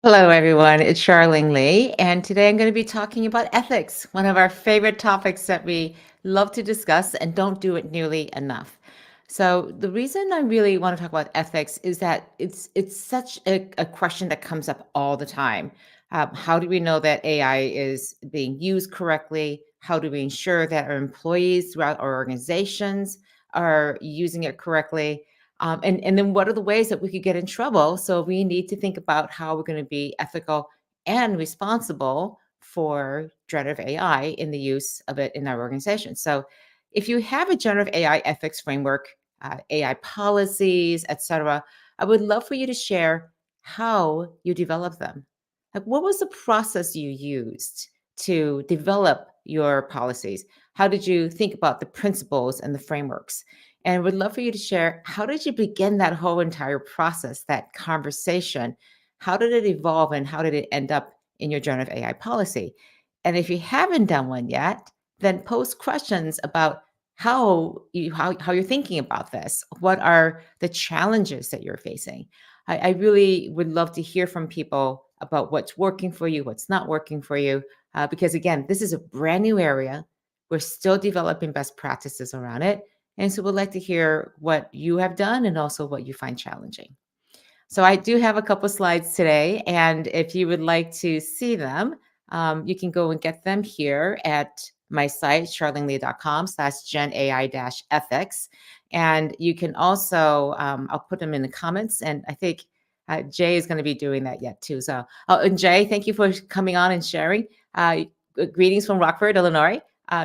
Hello, everyone. It's Charlene Lee, and today I'm going to be talking about ethics, one of our favorite topics that we love to discuss and don't do it nearly enough. So, the reason I really want to talk about ethics is that it's such a question that comes up all the time. How do we know that AI is being used correctly? How do we ensure that our employees throughout our organizations are using it correctly? And then what are the ways that we could get in trouble? So we need to think about how we're going to be ethical and responsible for generative AI in the use of it in our organization. So if you have a generative AI ethics framework, AI policies, etc., I would love for you to share how you develop them. Like, what was the process you used to develop your policies? How did you think about the principles and the frameworks? And would love for you to share, how did you begin that whole entire process, that conversation? How did it evolve and how did it end up in your generative AI policy? And if you haven't done one yet, then post questions about how you're thinking about this. What are the challenges that you're facing? I really would love to hear from people about what's working for you, what's not working for you, because again, this is a brand new area. We're still developing best practices around it, and so we'd like to hear what you have done and also what you find challenging. So I do have a couple slides today, and if you would like to see them, you can go and get them here at my site, charlenlee.com/genai-ethics. And you can also, I'll put them in the comments, and I think Jay is going to be doing that yet too. So, oh, and Jay, thank you for coming on and sharing. Greetings from Rockford, Illinois.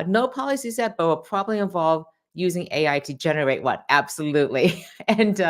No policies yet, but will probably involve using AI to generate what? Absolutely. And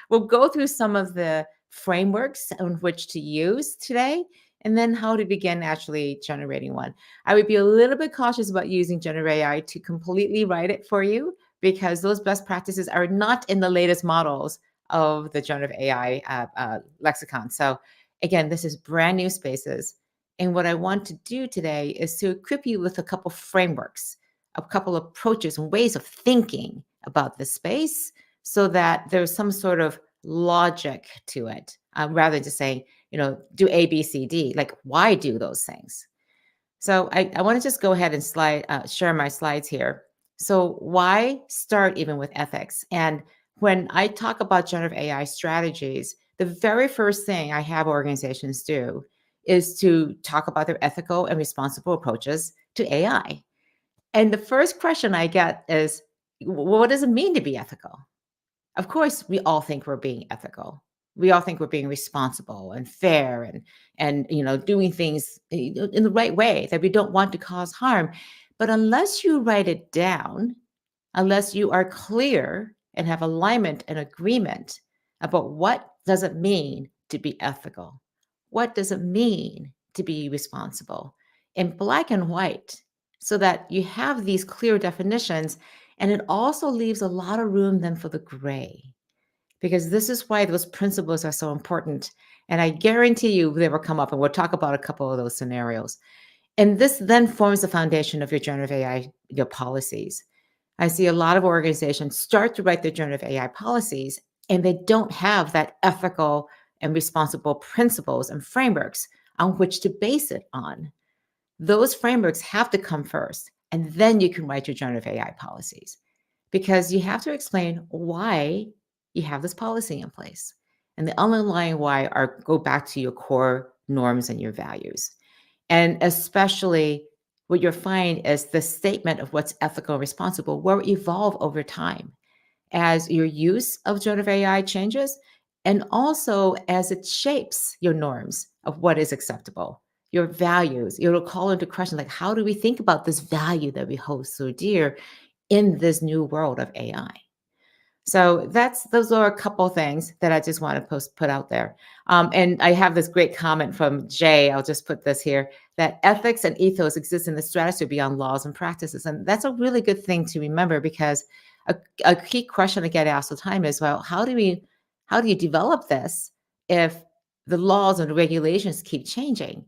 we'll go through some of the frameworks on which to use today and then how to begin actually generating one. I would be a little bit cautious about using generative AI to completely write it for you because those best practices are not in the latest models of the generative AI lexicon. So, again, this is brand new spaces. And what I want to do today is to equip you with a couple frameworks, a couple approaches and ways of thinking about the space so that there's some sort of logic to it rather than just saying, do A, B, C, D. Like, why do those things? So I want to just go ahead and share my slides here. So why start even with ethics? And when I talk about generative AI strategies, the very first thing I have organizations do is to talk about their ethical and responsible approaches to AI. And the first question I get is, what does it mean to be ethical? Of course, we all think we're being ethical. We all think we're being responsible and fair and doing things in the right way, that we don't want to cause harm. But unless you write it down, unless you are clear and have alignment and agreement about what does it mean to be ethical, what does it mean to be responsible in black and white, so that you have these clear definitions, and it also leaves a lot of room then for the gray, because this is why those principles are so important. And I guarantee you they will come up, and we'll talk about a couple of those scenarios. And this then forms the foundation of your generative AI, your policies. I see a lot of organizations start to write their generative AI policies, and they don't have that ethical and responsible principles and frameworks on which to base it on. Those frameworks have to come first, and then you can write your generative AI policies, because you have to explain why you have this policy in place. And the underlying why are go back to your core norms and your values. And especially what you'll find is the statement of what's ethical and responsible will evolve over time as your use of generative AI changes, and also as it shapes your norms of what is acceptable, your values. It'll call into question, like, how do we think about this value that we hold so dear in this new world of AI? So those are a couple things that I just want to put out there. And I have this great comment from Jay. I'll just put this here, that ethics and ethos exist in the stratosphere beyond laws and practices. And that's a really good thing to remember, because a key question I get asked all the time is, well, how do you develop this if the laws and the regulations keep changing?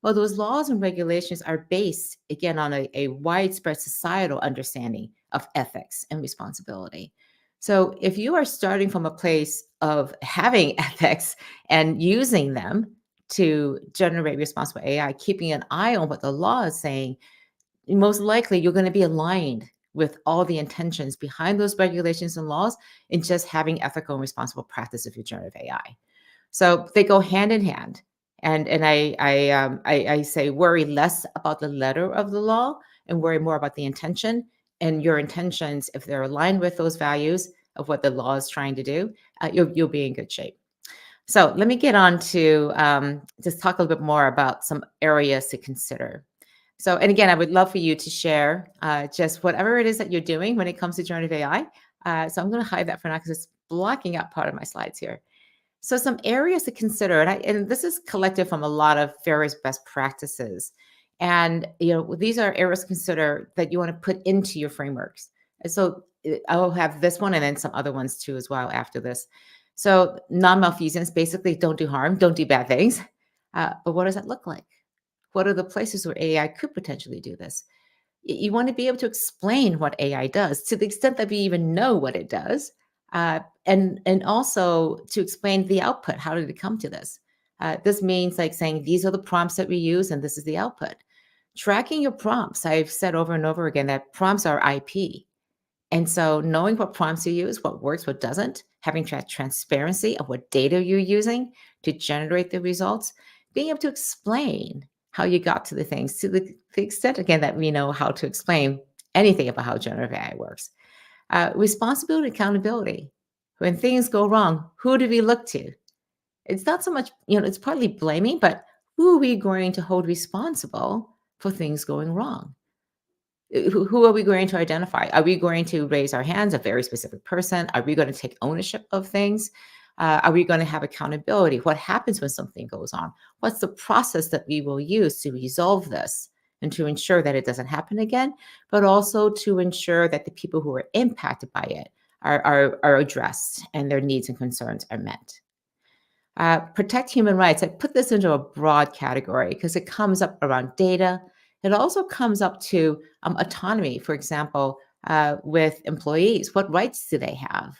Well, those laws and regulations are based, again, on a widespread societal understanding of ethics and responsibility. So if you are starting from a place of having ethics and using them to generate responsible AI, keeping an eye on what the law is saying, most likely you're going to be aligned with all the intentions behind those regulations and laws in just having ethical and responsible practice of your generative AI. So they go hand in hand. And I say worry less about the letter of the law and worry more about the intention, and your intentions. If they're aligned with those values of what the law is trying to do, you'll be in good shape. So let me get on to just talk a little bit more about some areas to consider. So, and again, I would love for you to share just whatever it is that you're doing when it comes to generative AI. So I'm going to hide that for now because it's blocking out part of my slides here. So some areas to consider, and this is collected from a lot of various best practices. And these are areas to consider that you want to put into your frameworks. And so I'll have this one and then some other ones too as well after this. So non-malfeasance, basically don't do harm, don't do bad things. But what does that look like? What are the places where AI could potentially do this? You want to be able to explain what AI does to the extent that we even know what it does, and also to explain the output. How did it come to this? This means like saying these are the prompts that we use, and this is the output. Tracking your prompts. I've said over and over again that prompts are IP. And so knowing what prompts you use, what works, what doesn't, having transparency of what data you're using to generate the results, being able to explain how you got to the things to the extent, again, that we know how to explain anything about how generative AI works. Responsibility, accountability. When things go wrong, who do we look to? It's not so much, it's partly blaming, but who are we going to hold responsible for things going wrong? Who are we going to identify? Are we going to raise our hands, a very specific person? Are we going to take ownership of things? Are we going to have accountability? What happens when something goes on? What's the process that we will use to resolve this and to ensure that it doesn't happen again, but also to ensure that the people who are impacted by it are addressed and their needs and concerns are met? Protect human rights. I put this into a broad category because it comes up around data. It also comes up to autonomy, for example, with employees. What rights do they have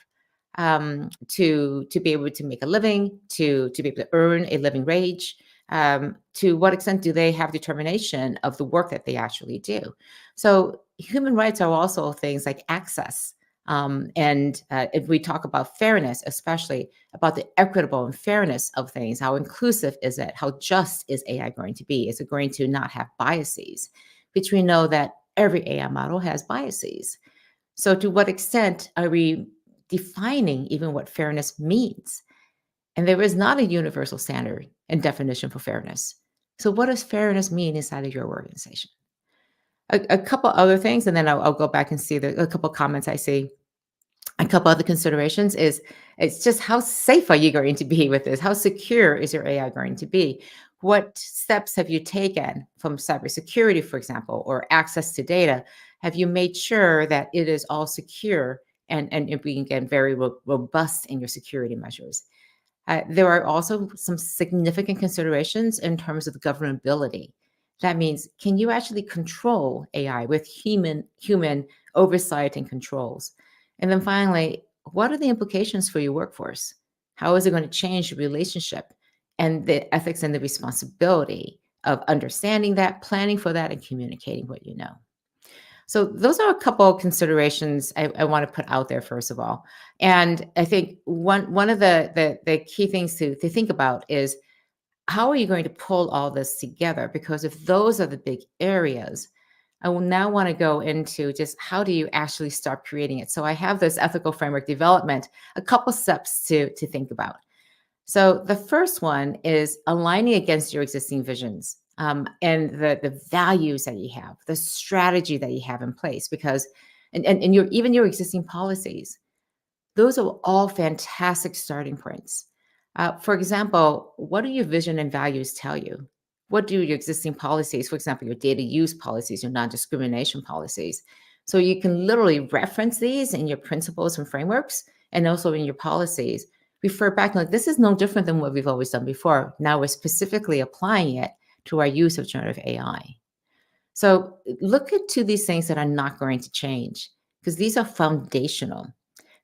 to be able to make a living, to be able to earn a living wage? To what extent do they have determination of the work that they actually do? So human rights are also things like access. And if we talk about fairness, especially about the equitable and fairness of things, how inclusive is it? How just is AI going to be? Is it going to not have biases? Which we know that every AI model has biases. So to what extent are we defining even what fairness means? And there is not a universal standard and definition for fairness. So what does fairness mean inside of your organization? A couple other things, and then I'll go back and see a couple comments I see. A couple other considerations is it's just how safe are you going to be with this? How secure is your AI going to be? What steps have you taken from cybersecurity, for example, or access to data? Have you made sure that it is all secure and being again very robust in your security measures? There are also some significant considerations in terms of the governability. That means, can you actually control AI with human oversight and controls? And then finally, what are the implications for your workforce? How is it going to change the relationship and the ethics and the responsibility of understanding that, planning for that, and communicating what you know? So those are a couple of considerations I want to put out there first of all. And I think one of the key things to think about is how are you going to pull all this together? Because if those are the big areas, I will now want to go into just how do you actually start creating it. So I have this ethical framework development, a couple steps to think about. So the first one is aligning against your existing visions and the values that you have, the strategy that you have in place, because and your even your existing policies. Those are all fantastic starting points. For example, what do your vision and values tell you? What do your existing policies, for example, your data use policies, your non-discrimination policies? So you can literally reference these in your principles and frameworks and also in your policies. Refer back, like this is no different than what we've always done before. Now we're specifically applying it to our use of generative AI. So look to these things that are not going to change because these are foundational.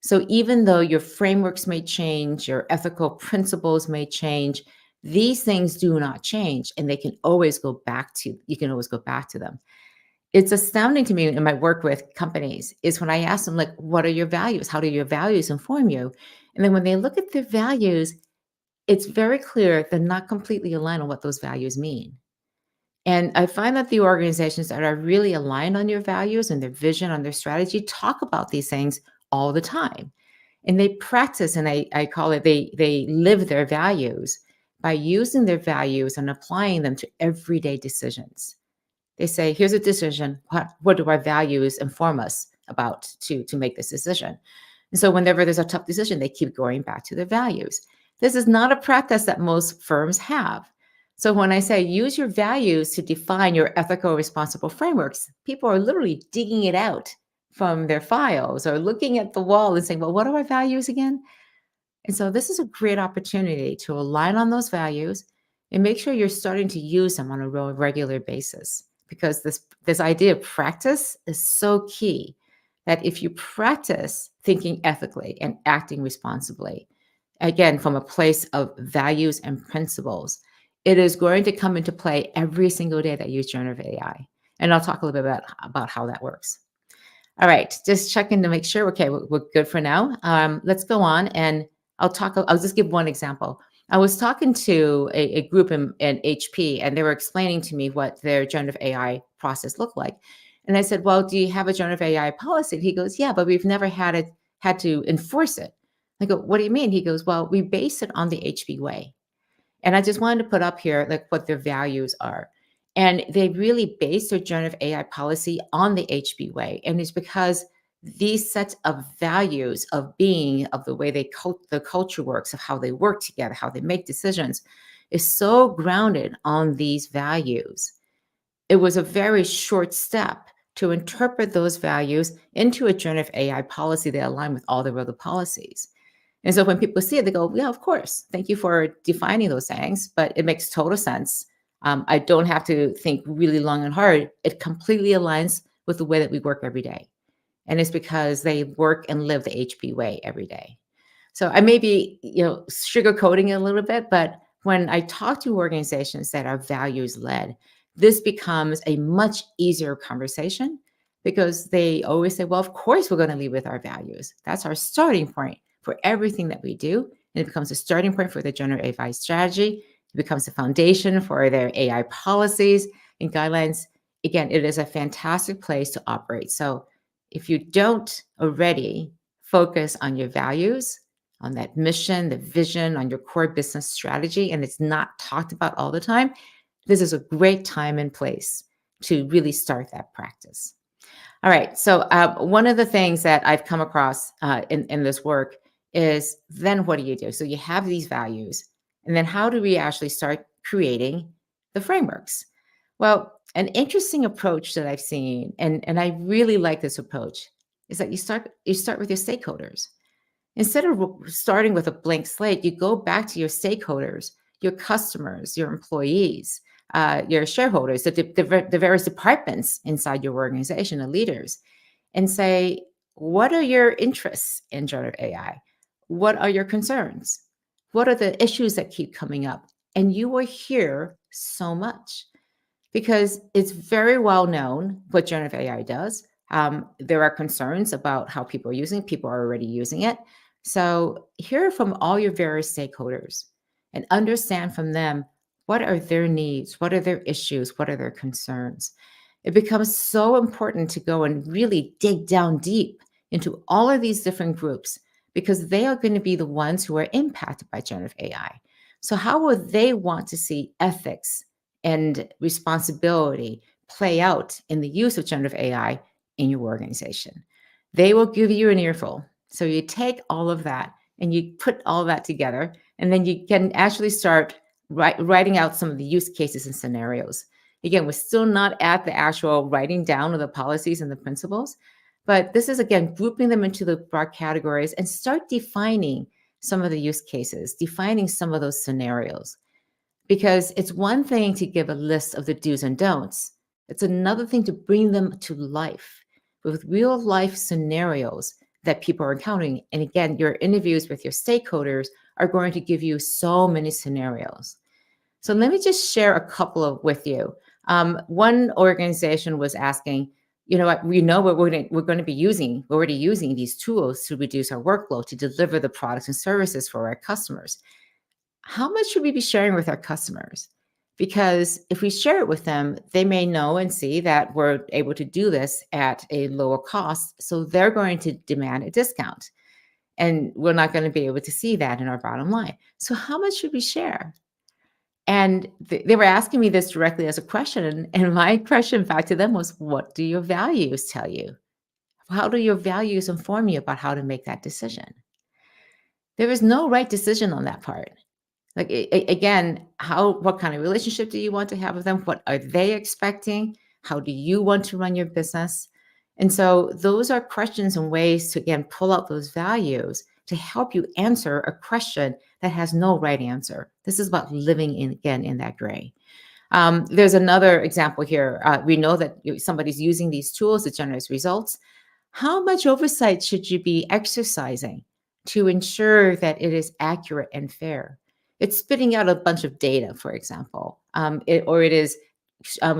So even though your frameworks may change, your ethical principles may change, These things do not change, and they can always go back to you can always go back to them. It's astounding to me in my work with companies is when I ask them, like, what are your values? How do your values inform you? And then when they look at their values, it's very clear they're not completely aligned on what those values mean. And I find that the organizations that are really aligned on your values and their vision, on their strategy, talk about these things all the time. And they practice, and I call it they live their values by using their values and applying them to everyday decisions. They say, here's a decision. What do our values inform us about to make this decision? And so whenever there's a tough decision, they keep going back to their values. This is not a practice that most firms have. So when I say use your values to define your ethical, responsible frameworks, people are literally digging it out from their files or looking at the wall and saying, well, what are our values again? And so this is a great opportunity to align on those values and make sure you're starting to use them on a regular basis, because this idea of practice is so key, that if you practice thinking ethically and acting responsibly, again, from a place of values and principles, it is going to come into play every single day that you use generative AI. And I'll talk a little bit about how that works. All right, just checking to make sure. Okay, we're good for now. Let's go on, and I'll just give one example. I was talking to a group in HP, and they were explaining to me what their generative AI process looked like. And I said, "Well, do you have a generative AI policy?" And he goes, "Yeah, but we've never had to enforce it." I go, "What do you mean?" He goes, "Well, we base it on the HP way." And I just wanted to put up here like what their values are. And they really base their generative AI policy on the HB way. And it's because these sets of values of being, of the way the culture works, of how they work together, how they make decisions, is so grounded on these values. It was a very short step to interpret those values into a generative AI policy that align with all the other policies. And so when people see it, they go, yeah, of course. Thank you for defining those things, but it makes total sense. I don't have to think really long and hard. It completely aligns with the way that we work every day. And it's because they work and live the HP way every day. So I may be, sugarcoating it a little bit, but when I talk to organizations that are values led, this becomes a much easier conversation, because they always say, well, of course, we're going to lead with our values. That's our starting point for everything that we do. And it becomes a starting point for the generative AI strategy. It becomes a foundation for their AI policies and guidelines. Again, it is a fantastic place to operate. So if you don't already focus on your values, on that mission, the vision, on your core business strategy, and it's not talked about all the time, this is a great time and place to really start that practice. All right. So one of the things that I've come across in this work is, then what do you do? So you have these values, and then how do we actually start creating the frameworks? Well, an interesting approach that I've seen, and I really like this approach, is that you start with your stakeholders. Instead of starting with a blank slate, you go back to your stakeholders, your customers, your employees, your shareholders, the various departments inside your organization, the leaders, and say, what are your interests in generative AI? What are your concerns? What are the issues that keep coming up? And you will hear so much, because it's very well known what generative AI does. There are concerns about how people are using it. People are already using it. So hear from all your various stakeholders and understand from them, what are their needs? What are their issues? What are their concerns? It becomes so important to go and really dig down deep into all of these different groups, because they are going to be the ones who are impacted by generative AI. So how will they want to see ethics and responsibility play out in the use of generative AI in your organization? They will give you an earful. So you take all of that and you put all of that together, and then you can actually start writing out some of the use cases and scenarios. Again, we're still not at the actual writing down of the policies and the principles, but this is, again, grouping them into the broad categories and start defining some of the use cases, defining some of those scenarios. Because it's one thing to give a list of the do's and don'ts. It's another thing to bring them to life with real life scenarios that people are encountering. And again, your interviews with your stakeholders are going to give you so many scenarios. So let me just share a couple of with you. One organization was asking, you know what, we know what we're going to be using, we're already using these tools to reduce our workload to deliver the products and services for our customers. How much should we be sharing with our customers? Because if we share it with them, they may know and see that we're able to do this at a lower cost. So they're going to demand a discount. And we're not going to be able to see that in our bottom line. So, how much should we share? And they were asking me this directly as a question. And my question back to them was, what do your values tell you? How do your values inform you about how to make that decision? There is no right decision on that part. Like again, what kind of relationship do you want to have with them? What are they expecting? How do you want to run your business? And so those are questions and ways to again pull out those values to help you answer a question that has no right answer. This is about living in again in that gray. There's another example here. We know that somebody's using these tools to generate results. How much oversight should you be exercising to ensure that it is accurate and fair? It's spitting out a bunch of data, for example, or it is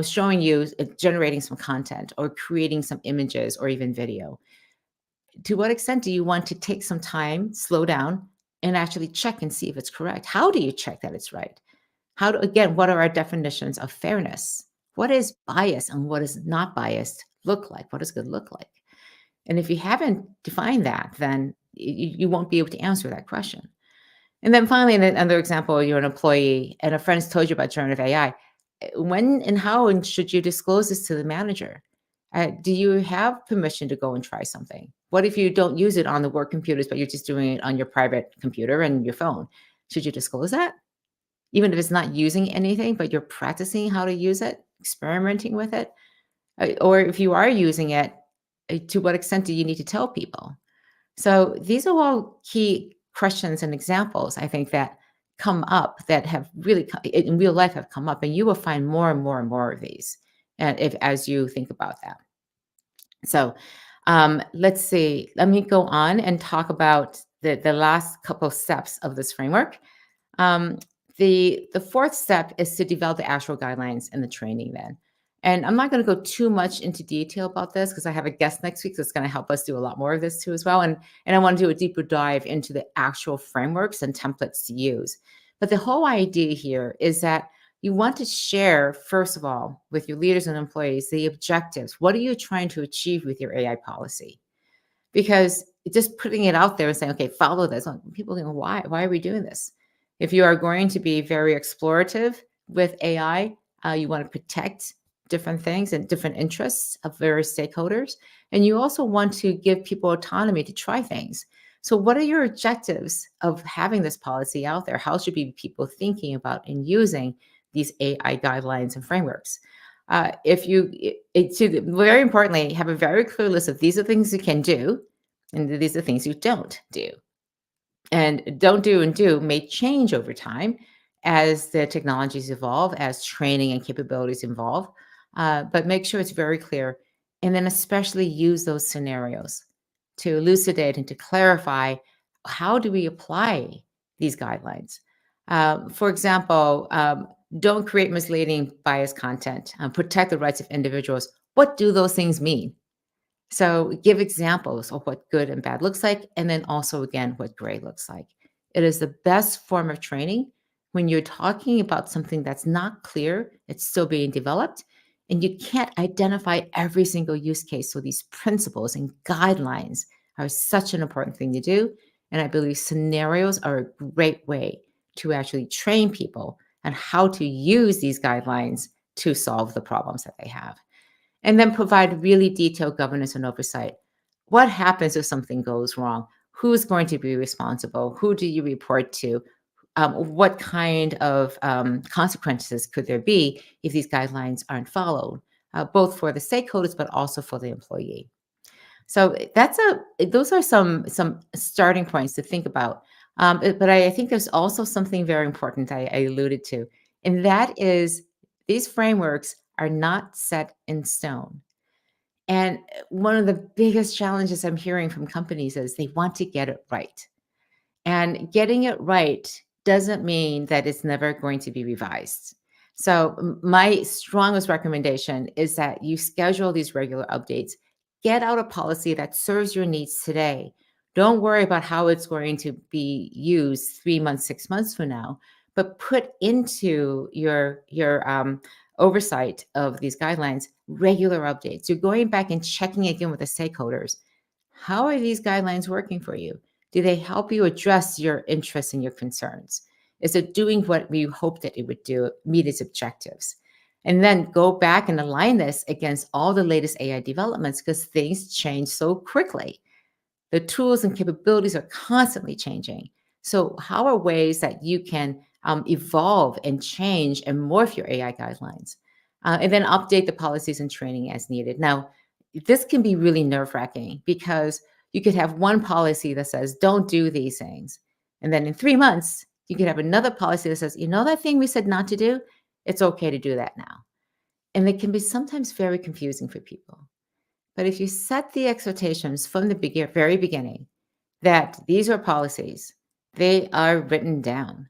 showing you generating some content or creating some images or even video. To what extent do you want to take some time, slow down, and actually check and see if it's correct? How do you check that it's right? Again, what are our definitions of fairness? What is bias and what is not biased look like? What does good look like? And if you haven't defined that, then you won't be able to answer that question. And then finally, another example, you're an employee and a friend's told you about generative AI. When and how and should you disclose this to the manager? Do you have permission to go and try something? What if you don't use it on the work computers, but you're just doing it on your private computer and your phone? Should you disclose that? Even if it's not using anything, but you're practicing how to use it, experimenting with it? Or if you are using it, to what extent do you need to tell people? So these are all key questions and examples I think that come up that have really in real life have come up, and you will find more and more and more of these, if as you think about that. So let's see. Let me go on and talk about the last couple steps of this framework. Um, the fourth step is to develop the actual guidelines and the training then. And I'm not going to go too much into detail about this because I have a guest next week that's going to help us do a lot more of this too as well. And I want to do a deeper dive into the actual frameworks and templates to use. But the whole idea here is that you want to share, first of all, with your leaders and employees, the objectives. What are you trying to achieve with your AI policy? Because just putting it out there and saying, okay, follow this, people think, why? Why are we doing this? If you are going to be very explorative with AI, you want to protect different things and different interests of various stakeholders. And you also want to give people autonomy to try things. So, what are your objectives of having this policy out there? How should be people thinking about and using these AI guidelines and frameworks? If you, very importantly, have a very clear list of these are things you can do, and these are things you don't do. And don't do and do may change over time as the technologies evolve, as training and capabilities evolve. But make sure it's very clear. And then especially use those scenarios to elucidate and to clarify how do we apply these guidelines. For example, don't create misleading biased content, protect the rights of individuals. What do those things mean? So give examples of what good and bad looks like, and then also, again, what gray looks like. It is the best form of training when you're talking about something that's not clear, it's still being developed, and you can't identify every single use case. So these principles and guidelines are such an important thing to do. And I believe scenarios are a great way to actually train people on how to use these guidelines to solve the problems that they have. And then provide really detailed governance and oversight. What happens if something goes wrong? Who's going to be responsible? Who do you report to? What kind of consequences could there be if these guidelines aren't followed, both for the stakeholders but also for the employee? So those are some starting points to think about. But I think there's also something very important I alluded to, and that is these frameworks are not set in stone. And one of the biggest challenges I'm hearing from companies is they want to get it right. And getting it right doesn't mean that it's never going to be revised. So, my strongest recommendation is that you schedule these regular updates. Get out a policy that serves your needs today. Don't worry about how it's going to be used 3 months, 6 months from now, but put into your oversight of these guidelines regular updates. You're going back and checking again with the stakeholders. How are these guidelines working for you? Do they help you address your interests and your concerns? Is it doing what we hope that it would do, meet its objectives? And then go back and align this against all the latest AI developments because things change so quickly. The tools and capabilities are constantly changing. So, how are ways that you can evolve and change and morph your AI guidelines? And then update the policies and training as needed. Now, this can be really nerve wracking because you could have one policy that says, don't do these things. And then in 3 months, you could have another policy that says, you know, that thing we said not to do, it's okay to do that now. And it can be sometimes very confusing for people. But if you set the expectations from the very beginning that these are policies, they are written down,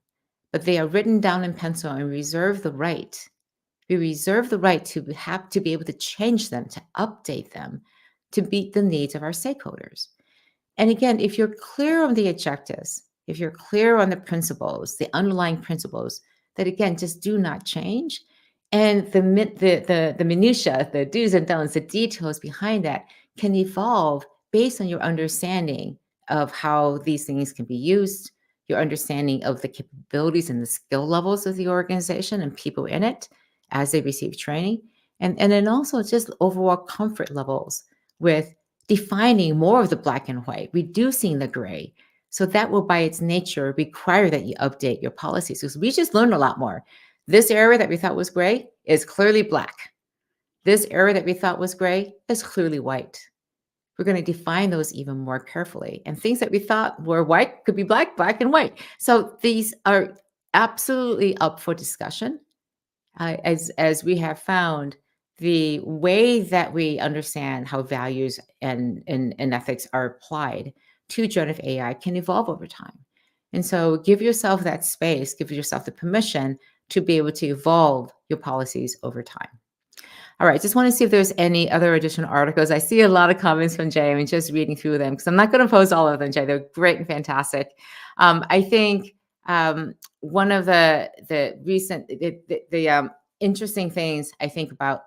but they are written down in pencil and reserve the right. We reserve the right to have to be able to change them, to update them, to meet the needs of our stakeholders. And again, if you're clear on the objectives, if you're clear on the principles, the underlying principles that again just do not change, and the minutia, the do's and don'ts, the details behind that can evolve based on your understanding of how these things can be used, your understanding of the capabilities and the skill levels of the organization and people in it as they receive training, and then also just overall comfort levels with defining more of the black and white, reducing the gray. So that will, by its nature, require that you update your policies. Because we just learned a lot more. This area that we thought was gray is clearly black. This area that we thought was gray is clearly white. We're going to define those even more carefully. And things that we thought were white could be black, black, and white. So these are absolutely up for discussion. As we have found, the way that we understand how values and ethics are applied to generative AI can evolve over time. And so give yourself that space, give yourself the permission to be able to evolve your policies over time. All right, just want to see if there's any other additional articles. I see a lot of comments from Jay. I'm just reading through them because I'm not going to post all of them, Jay. They're great and fantastic. I think one of the recent interesting things I think about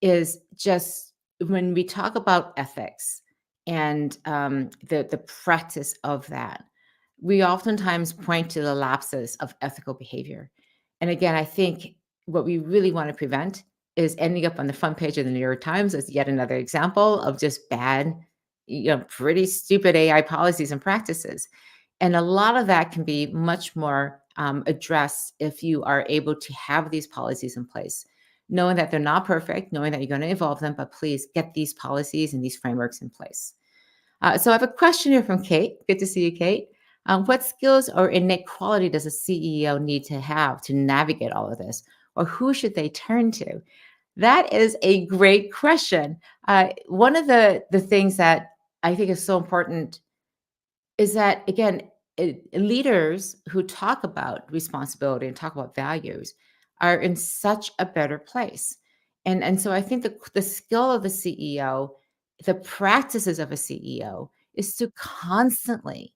is just when we talk about ethics and the practice of that, we oftentimes point to the lapses of ethical behavior. And again, I think what we really want to prevent is ending up on the front page of the New York Times as yet another example of just bad, pretty stupid AI policies and practices. And a lot of that can be much more addressed if you are able to have these policies in place, knowing that they're not perfect, knowing that you're going to evolve them, but please get these policies and these frameworks in place. So I have a question here from Kate. Good to see you, Kate. What skills or innate quality does a CEO need to have to navigate all of this? Or who should they turn to? That is a great question. One of the things that I think is so important is that, again, leaders who talk about responsibility and talk about values are in such a better place. And so I think the skill of the CEO, the practices of a CEO is to constantly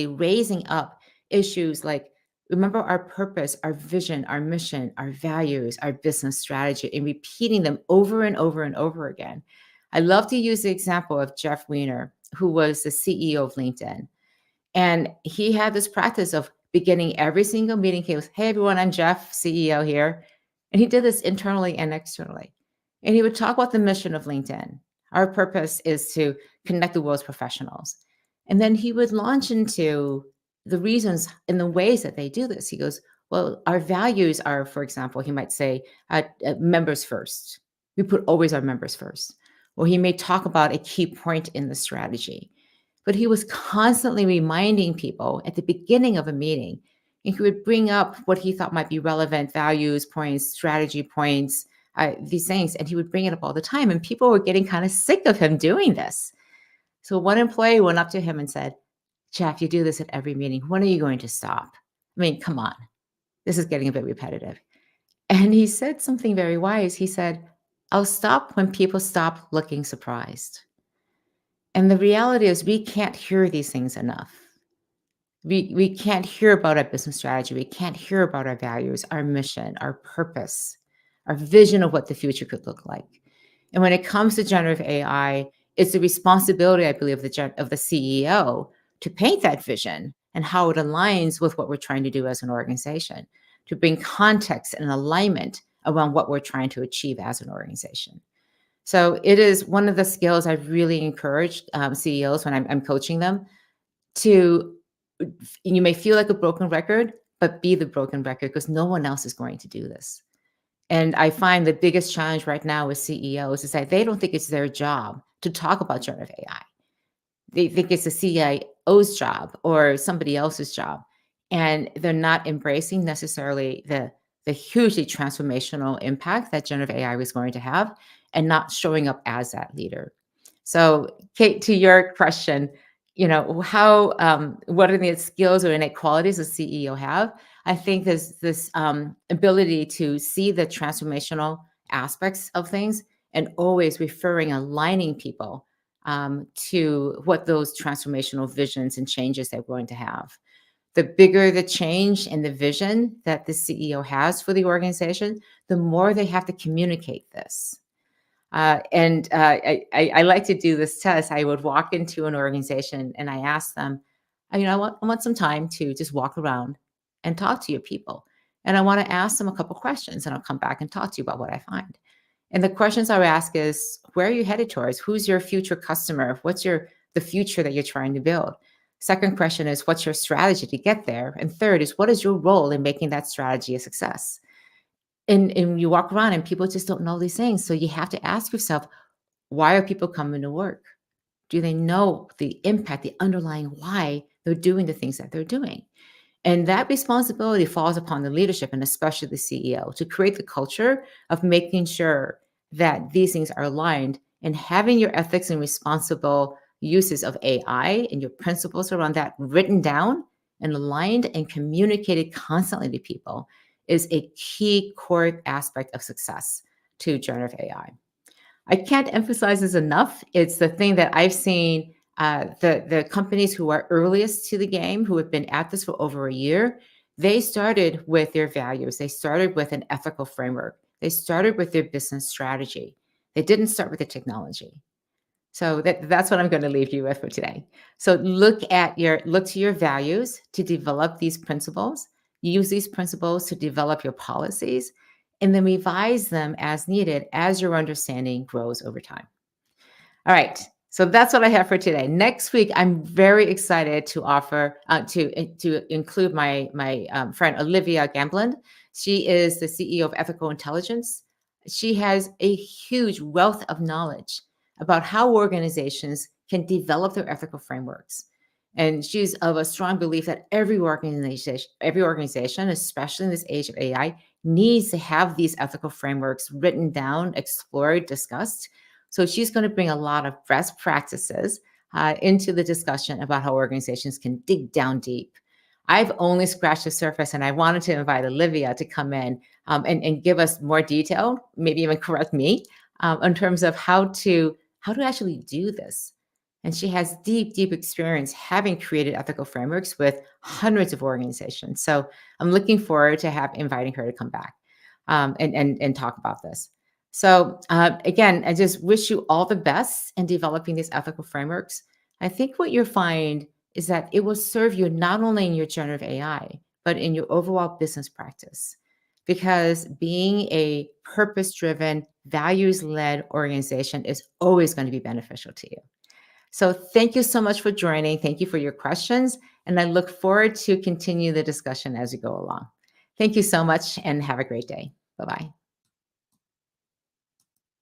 raising up issues like, remember our purpose, our vision, our mission, our values, our business strategy, and repeating them over and over and over again. I love to use the example of Jeff Weiner, who was the CEO of LinkedIn. And he had this practice of beginning every single meeting. He was, hey, everyone, I'm Jeff, CEO here. And he did this internally and externally. And he would talk about the mission of LinkedIn. Our purpose is to connect the world's professionals. And then he would launch into the reasons and the ways that they do this. He goes, well, our values are, for example, he might say, members first. We put always our members first. Or he may talk about a key point in the strategy. But he was constantly reminding people at the beginning of a meeting, and he would bring up what he thought might be relevant values points, strategy points, these things, and he would bring it up all the time. And people were getting kind of sick of him doing this. So one employee went up to him and said, Jeff, you do this at every meeting. When are you going to stop? I mean, come on. This is getting a bit repetitive. And he said something very wise. He said, I'll stop when people stop looking surprised. And the reality is, we can't hear these things enough. We can't hear about our business strategy. We can't hear about our values, our mission, our purpose, our vision of what the future could look like. And when it comes to generative AI, it's the responsibility, I believe, of the CEO to paint that vision and how it aligns with what we're trying to do as an organization, to bring context and alignment around what we're trying to achieve as an organization. So it is one of the skills I've really encouraged CEOs when I'm coaching them to. You may feel like a broken record, but be the broken record, because no one else is going to do this. And I find the biggest challenge right now with CEOs is that they don't think it's their job to talk about generative AI. They think it's the CIO's job or somebody else's job. And they're not embracing necessarily the hugely transformational impact that generative AI was going to have, and not showing up as that leader. So, Kate, to your question, how what are the skills or innate qualities a CEO have? I think there's this ability to see the transformational aspects of things, and always aligning people to what those transformational visions and changes they're going to have. The bigger the change and the vision that the CEO has for the organization, the more they have to communicate this. I like to do this test. I would walk into an organization and I ask them, I want some time to just walk around and talk to your people. And I want to ask them a couple questions, and I'll come back and talk to you about what I find. And the questions I would ask is, where are you headed towards? Who's your future customer? What's the future that you're trying to build? Second question is, what's your strategy to get there? And third is, what is your role in making that strategy a success? And you walk around and people just don't know these things. So you have to ask yourself, why are people coming to work? Do they know the impact, the underlying why they're doing the things that they're doing? And that responsibility falls upon the leadership, and especially the CEO, to create the culture of making sure that these things are aligned, and having your ethics and responsible uses of AI and your principles around that written down and aligned and communicated constantly to people is a key core aspect of success to generative AI. I can't emphasize this enough. It's the thing that I've seen the companies who are earliest to the game, who have been at this for over a year. They started with their values. They started with an ethical framework. They started with their business strategy. They didn't start with the technology. So that's what I'm going to leave you with for today. So look to your values to develop these principles. Use these principles to develop your policies, and then revise them as needed as your understanding grows over time. All right. So that's what I have for today. Next week, I'm very excited to offer to include my friend Olivia Gamblin. She is the CEO of Ethical Intelligence. She has a huge wealth of knowledge about how organizations can develop their ethical frameworks. And she's of a strong belief that every organization, especially in this age of AI, needs to have these ethical frameworks written down, explored, discussed. So she's going to bring a lot of best practices into the discussion about how organizations can dig down deep. I've only scratched the surface, and I wanted to invite Olivia to come in and give us more detail, maybe even correct me in terms of how to actually do this. And she has deep, deep experience having created ethical frameworks with hundreds of organizations. So I'm looking forward to inviting her to come back and talk about this. So again, I just wish you all the best in developing these ethical frameworks. I think what you'll find is that it will serve you not only in your generative AI, but in your overall business practice. Because being a purpose-driven, values-led organization is always going to be beneficial to you. So thank you so much for joining. Thank you for your questions. And I look forward to continue the discussion as we go along. Thank you so much, and have a great day. Bye-bye.